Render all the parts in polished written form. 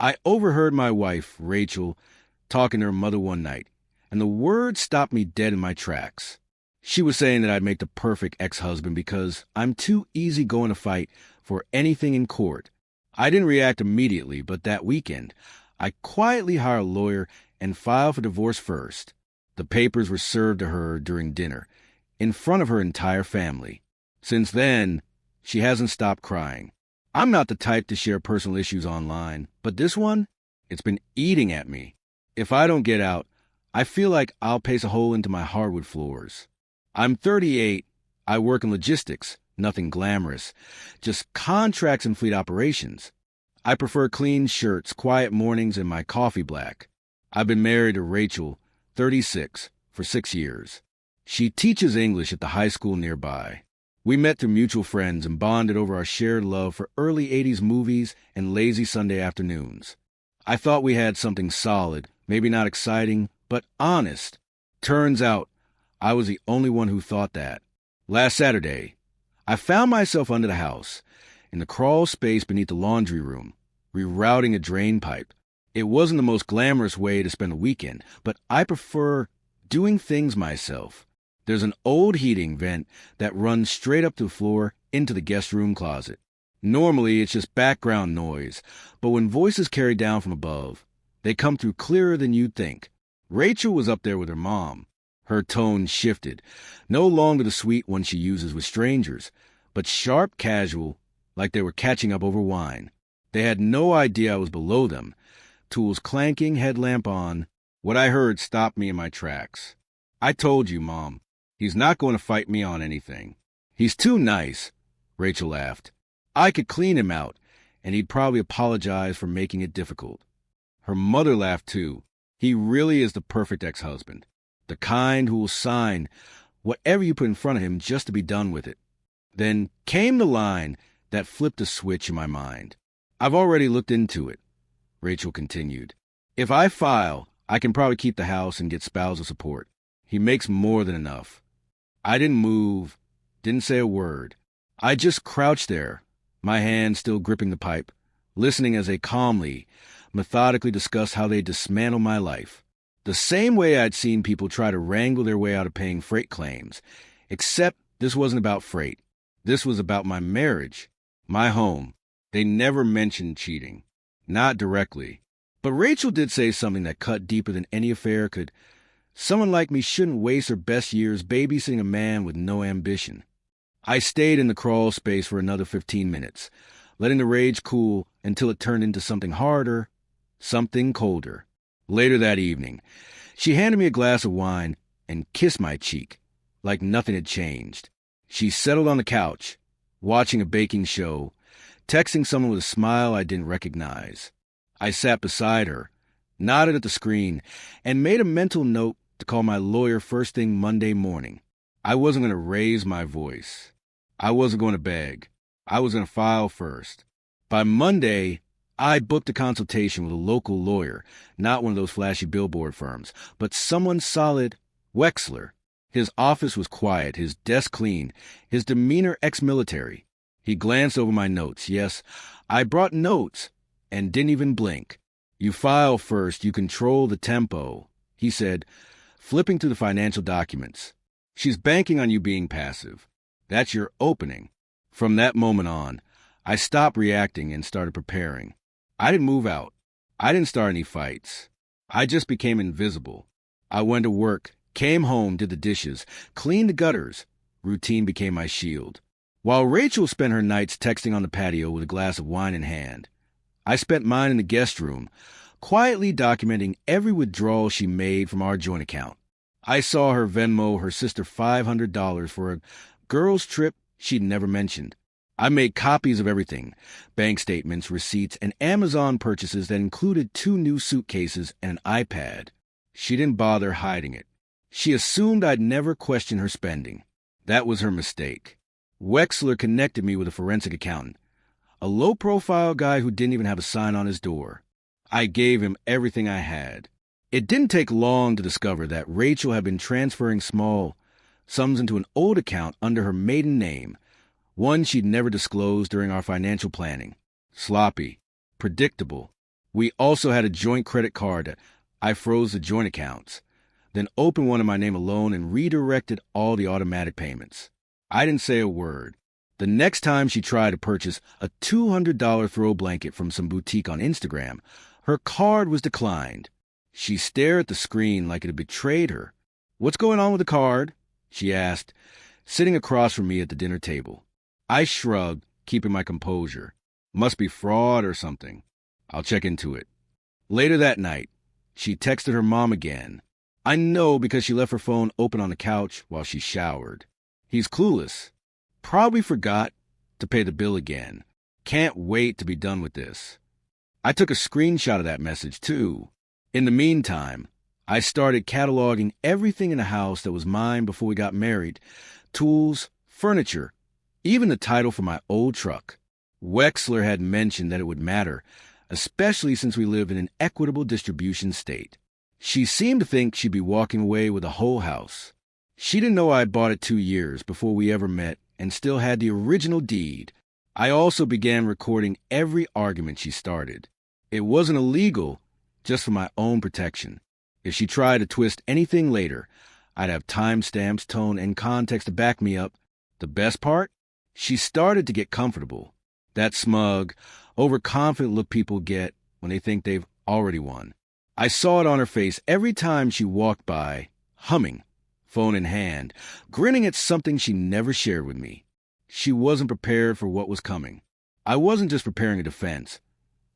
I overheard my wife, Rachel, talking to her mother one night, and the words stopped me dead in my tracks. She was saying that I'd make the perfect ex-husband because I'm too easygoing to fight for anything in court. I didn't react immediately, but that weekend, I quietly hired a lawyer and filed for divorce first. The papers were served to her during dinner, in front of her entire family. Since then, she hasn't stopped crying. I'm not the type to share personal issues online, but this one, it's been eating at me. If I don't get out, I feel like I'll pace a hole into my hardwood floors. I'm 38. I work in logistics, nothing glamorous, just contracts and fleet operations. I prefer clean shirts, quiet mornings, and my coffee black. I've been married to Rachel, 36, for 6 years. She teaches English at the high school nearby. We met through mutual friends and bonded over our shared love for early 80s movies and lazy Sunday afternoons. I thought we had something solid, maybe not exciting, but honest. Turns out, I was the only one who thought that. Last Saturday, I found myself under the house, in the crawl space beneath the laundry room, rerouting a drain pipe. It wasn't the most glamorous way to spend a weekend, but I prefer doing things myself. There's an old heating vent that runs straight up to the floor into the guest room closet. Normally, it's just background noise, but when voices carry down from above, they come through clearer than you'd think. Rachel was up there with her mom. Her tone shifted, no longer the sweet one she uses with strangers, but sharp casual, like they were catching up over wine. They had no idea I was below them. Tools clanking, headlamp on. What I heard stopped me in my tracks. I told you, Mom. He's not going to fight me on anything. He's too nice, Rachel laughed. I could clean him out, and he'd probably apologize for making it difficult. Her mother laughed too. He really is the perfect ex-husband. The kind who will sign whatever you put in front of him just to be done with it. Then came the line that flipped a switch in my mind. I've already looked into it, Rachel continued. If I file, I can probably keep the house and get spousal support. He makes more than enough. I didn't move, didn't say a word. I just crouched there, my hand still gripping the pipe, listening as they calmly, methodically discussed how they dismantle my life. The same way I'd seen people try to wrangle their way out of paying freight claims, except this wasn't about freight. This was about my marriage, my home. They never mentioned cheating, not directly. But Rachel did say something that cut deeper than any affair could. Someone like me shouldn't waste her best years babysitting a man with no ambition. I stayed in the crawl space for another 15 minutes, letting the rage cool until it turned into something harder, something colder. Later that evening, she handed me a glass of wine and kissed my cheek, like nothing had changed. She settled on the couch, watching a baking show, texting someone with a smile I didn't recognize. I sat beside her, nodded at the screen, and made a mental note to call my lawyer first thing Monday morning. I wasn't going to raise my voice. I wasn't going to beg. I was going to file first. By Monday, I booked a consultation with a local lawyer, not one of those flashy billboard firms, but someone solid, Wexler. His office was quiet, his desk clean, his demeanor ex-military. He glanced over my notes. Yes, I brought notes and didn't even blink. You file first, you control the tempo, he said, flipping through the financial documents. She's banking on you being passive. That's your opening. From that moment on, I stopped reacting and started preparing. I didn't move out. I didn't start any fights. I just became invisible. I went to work, came home, did the dishes, cleaned the gutters. Routine became my shield. While Rachel spent her nights texting on the patio with a glass of wine in hand, I spent mine in the guest room, quietly documenting every withdrawal she made from our joint account. I saw her Venmo her sister $500 for a girls' trip she'd never mentioned. I made copies of everything, bank statements, receipts, and Amazon purchases that included 2 new suitcases and an iPad. She didn't bother hiding it. She assumed I'd never question her spending. That was her mistake. Wexler connected me with a forensic accountant, a low-profile guy who didn't even have a sign on his door. I gave him everything I had. It didn't take long to discover that Rachel had been transferring small sums into an old account under her maiden name, one she'd never disclosed during our financial planning. Sloppy, predictable, We also had a joint credit card that I froze the joint accounts, then opened one in my name alone and redirected all the automatic payments. I didn't say a word. The next time she tried to purchase a $200 throw blanket from some boutique on Instagram, her card was declined. She stared at the screen like it had betrayed her. "What's going on with the card?" she asked, sitting across from me at the dinner table. I shrugged, keeping my composure. Must be fraud or something. I'll check into it. Later that night, she texted her mom again. I know because she left her phone open on the couch while she showered. He's clueless. Probably forgot to pay the bill again. Can't wait to be done with this. I took a screenshot of that message, too. In the meantime, I started cataloging everything in the house that was mine before we got married. Tools, furniture, even the title for my old truck. Wexler had mentioned that it would matter, especially since we live in an equitable distribution state. She seemed to think she'd be walking away with a whole house. She didn't know I bought it 2 years before we ever met and still had the original deed. I also began recording every argument she started. It wasn't illegal, just for my own protection. If she tried to twist anything later, I'd have timestamps, tone, and context to back me up. The best part? She started to get comfortable. That smug, overconfident look people get when they think they've already won. I saw it on her face every time she walked by, humming, phone in hand, grinning at something she never shared with me. She wasn't prepared for what was coming. I wasn't just preparing a defense.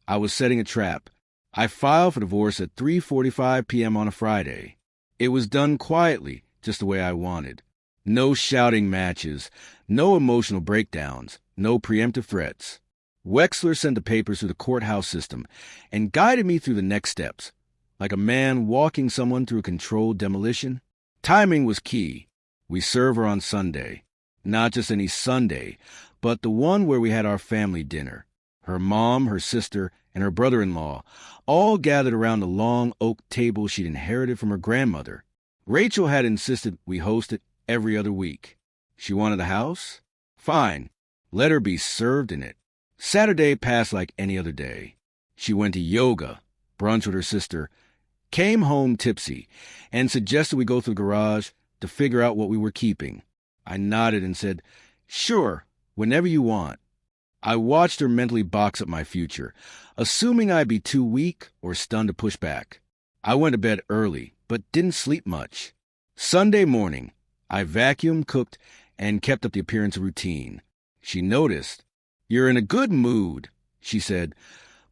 I was setting a trap. I filed for divorce at 3:45 p.m. on a Friday. It was done quietly, just the way I wanted. No shouting matches, no emotional breakdowns, no preemptive threats. Wexler sent the papers through the courthouse system and guided me through the next steps, like a man walking someone through a controlled demolition. Timing was key. We serve her on Sunday. Not just any Sunday, but the one where we had our family dinner. Her mom, her sister, and her brother-in-law all gathered around the long oak table she'd inherited from her grandmother. Rachel had insisted we host it every other week. She wanted the house? Fine. Let her be served in it. Saturday passed like any other day. She went to yoga, brunch with her sister, came home tipsy, and suggested we go through the garage to figure out what we were keeping. I nodded and said, "Sure, whenever you want." I watched her mentally box up my future, assuming I'd be too weak or stunned to push back. I went to bed early, but didn't sleep much. Sunday morning, I vacuumed, cooked, and kept up the appearance of routine. She noticed. "You're in a good mood," she said,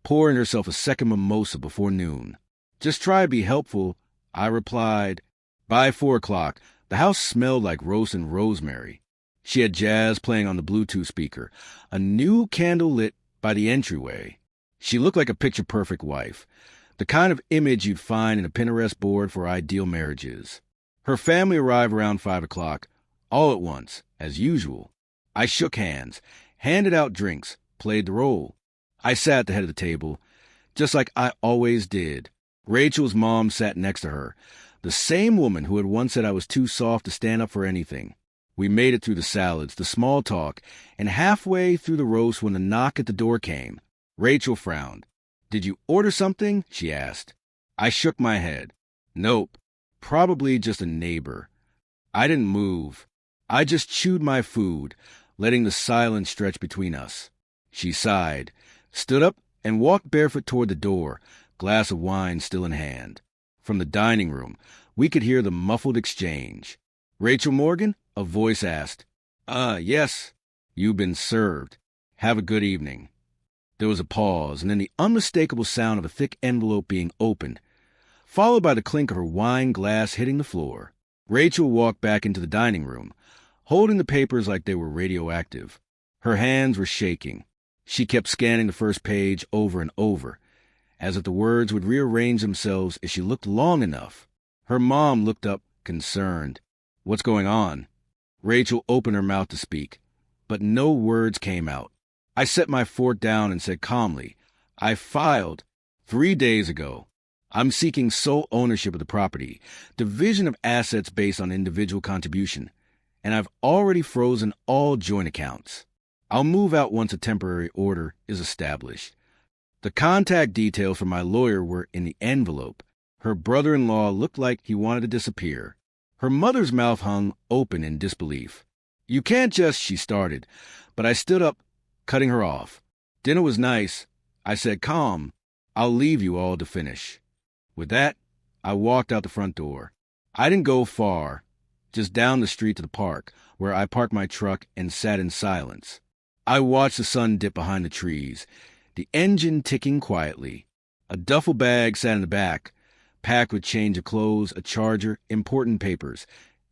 pouring herself a second mimosa before noon. "Just try to be helpful," I replied. By 4 o'clock, the house smelled like roast and rosemary. She had jazz playing on the Bluetooth speaker, a new candle lit by the entryway. She looked like a picture-perfect wife, the kind of image you'd find in a Pinterest board for ideal marriages. Her family arrived around 5 o'clock, all at once, as usual. I shook hands, handed out drinks, played the role. I sat at the head of the table, just like I always did. Rachel's mom sat next to her, the same woman who had once said I was too soft to stand up for anything. We made it through the salads, the small talk, and halfway through the roast when the knock at the door came. Rachel frowned. "Did you order something?" she asked. I shook my head. "Nope. Probably just a neighbor." I didn't move. I just chewed my food, letting the silence stretch between us. She sighed, stood up, and walked barefoot toward the door, glass of wine still in hand. From the dining room, we could hear the muffled exchange. "Rachel Morgan?" a voice asked. Yes. "You've been served. Have a good evening." There was a pause, and then the unmistakable sound of a thick envelope being opened, followed by the clink of her wine glass hitting the floor. Rachel walked back into the dining room, holding the papers like they were radioactive. Her hands were shaking. She kept scanning the first page over and over, as if the words would rearrange themselves if she looked long enough. Her mom looked up, concerned. "What's going on?" Rachel opened her mouth to speak, but no words came out. I set my fork down and said calmly, "I filed 3 days ago. I'm seeking sole ownership of the property, division of assets based on individual contribution, and I've already frozen all joint accounts. I'll move out once a temporary order is established. The contact details for my lawyer were in the envelope. Her brother-in-law looked like he wanted to disappear. Her mother's mouth hung open in disbelief. "You can't just," she started, but I stood up, cutting her off. "Dinner was nice." I said, "Calm. I'll leave you all to finish." With that, I walked out the front door. I didn't go far, just down the street to the park, where I parked my truck and sat in silence. I watched the sun dip behind the trees, the engine ticking quietly. A duffel bag sat in the back, packed with change of clothes, a charger, important papers,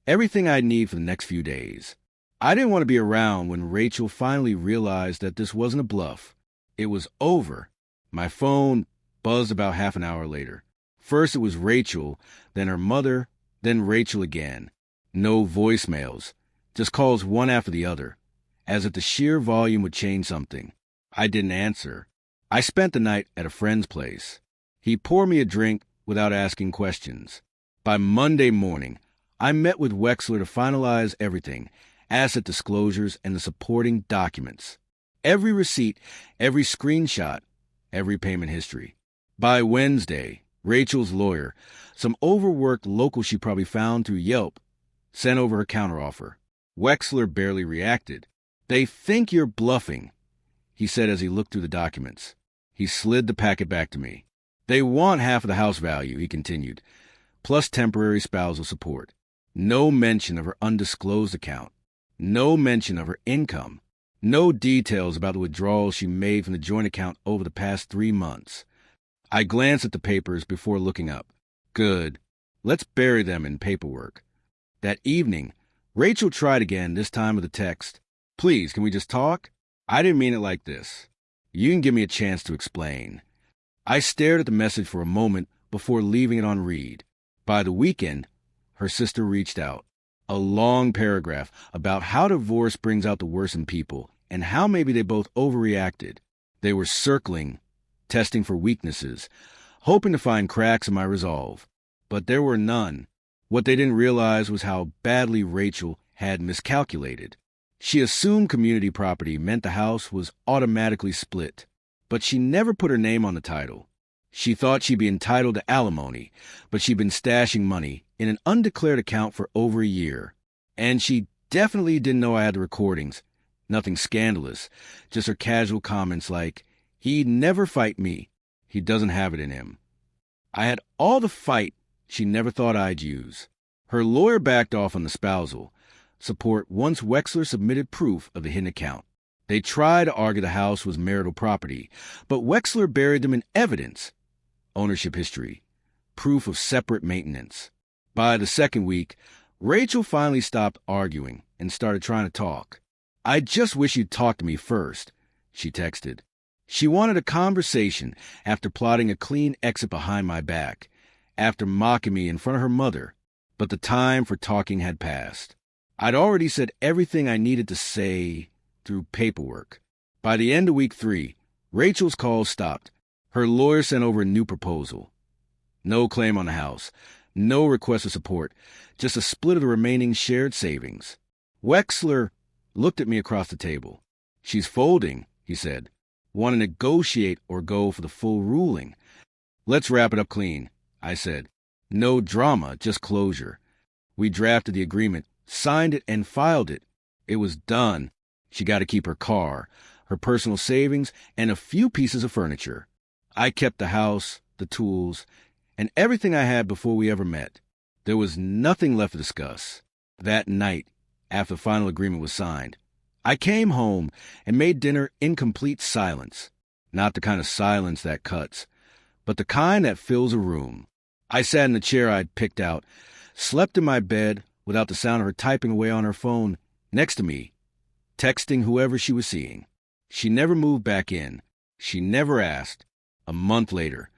everything I'd need for the next few days. I didn't want to be around when Rachel finally realized that this wasn't a bluff. It was over. My phone buzzed about half an hour later. First it was Rachel, then her mother, then Rachel again. No voicemails, just calls one after the other, as if the sheer volume would change something. I didn't answer. I spent the night at a friend's place. He poured me a drink without asking questions. By Monday morning, I met with Wexler to finalize everything, asset disclosures and the supporting documents. Every receipt, every screenshot, every payment history. By Wednesday, Rachel's lawyer, some overworked local she probably found through Yelp, sent over her counteroffer. Wexler barely reacted. "They think you're bluffing," he said as he looked through the documents. He slid the packet back to me. "They want half of the house value," he continued, "plus temporary spousal support. No mention of her undisclosed account. No mention of her income. No details about the withdrawals she made from the joint account over the past 3 months. I glanced at the papers before looking up. Good. Let's bury them in paperwork. That evening, Rachel tried again, this time with a text. "Please, can we just talk? I didn't mean it like this. You can give me a chance to explain." I stared at the message for a moment before leaving it on read. By the weekend, her sister reached out. A long paragraph about how divorce brings out the worst in people and how maybe they both overreacted. They were circling, testing for weaknesses, hoping to find cracks in my resolve. But there were none. What they didn't realize was how badly Rachel had miscalculated. She assumed community property meant the house was automatically split, but she never put her name on the title. She thought she'd be entitled to alimony, but she'd been stashing money in an undeclared account for over a year. And she definitely didn't know I had the recordings. Nothing scandalous, just her casual comments like, "He'd never fight me. He doesn't have it in him." I had all the fight she never thought I'd use. Her lawyer backed off on the spousal support once Wexler submitted proof of the hidden account. They tried to argue the house was marital property, but Wexler buried them in evidence. Ownership history, proof of separate maintenance. By the second week, Rachel finally stopped arguing and started trying to talk. "I just wish you'd talk to me first," she texted. She wanted a conversation after plotting a clean exit behind my back, after mocking me in front of her mother, but the time for talking had passed. I'd already said everything I needed to say through paperwork. By the end of week 3, Rachel's calls stopped. Her lawyer sent over a new proposal. No claim on the house, no request for support, just a split of the remaining shared savings. Wexler looked at me across the table. "She's folding," he said. "Want to negotiate or go for the full ruling?" "Let's wrap it up clean," I said. "No drama, just closure." We drafted the agreement, signed it, and filed it. It was done. She got to keep her car, her personal savings, and a few pieces of furniture. I kept the house, the tools, and everything I had before we ever met. There was nothing left to discuss. That night, after the final agreement was signed, I came home and made dinner in complete silence. Not the kind of silence that cuts, but the kind that fills a room. I sat in the chair I'd picked out, slept in my bed without the sound of her typing away on her phone next to me, texting whoever she was seeing. She never moved back in. She never asked. A month later,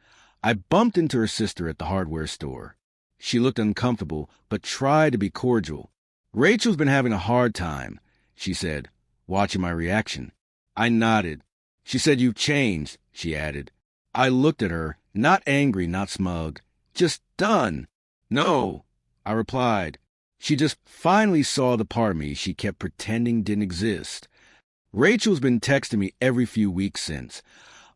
I bumped into her sister at the hardware store. She looked uncomfortable, but tried to be cordial. "Rachel's been having a hard time," she said, watching my reaction. I nodded. "She said you've changed," she added. I looked at her, not angry, not smug, just done. "No," I replied. She just finally saw the part of me she kept pretending didn't exist. Rachel's been texting me every few weeks since,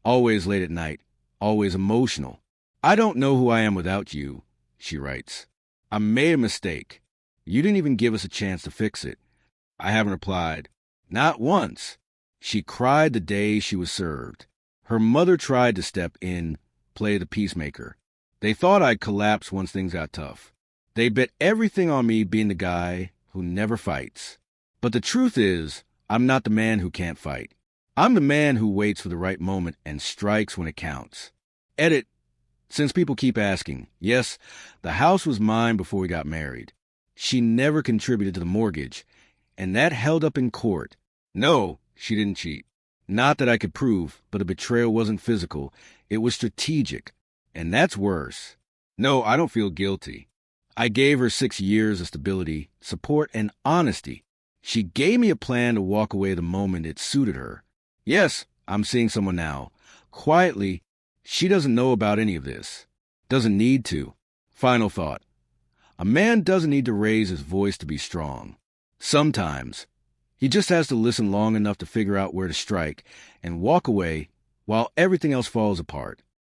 always late at night, always emotional. I don't know who I am without you, she writes. I made a mistake. You didn't even give us a chance to fix it. I haven't replied. Not once. She cried the day she was served. Her mother tried to step in, play the peacemaker. They thought I'd collapse once things got tough. They bet everything on me being the guy who never fights. But the truth is, I'm not the man who can't fight. I'm the man who waits for the right moment and strikes when it counts. Edit. Since people keep asking, yes, the house was mine before we got married. She never contributed to the mortgage, and that held up in court. No, she didn't cheat. Not that I could prove, but the betrayal wasn't physical. It was strategic, and that's worse. No, I don't feel guilty. I gave her 6 years of stability, support, and honesty. She gave me a plan to walk away the moment it suited her. Yes, I'm seeing someone now. Quietly, she doesn't know about any of this. Doesn't need to. Final thought. A man doesn't need to raise his voice to be strong. Sometimes. He just has to listen long enough to figure out where to strike and walk away while everything else falls apart.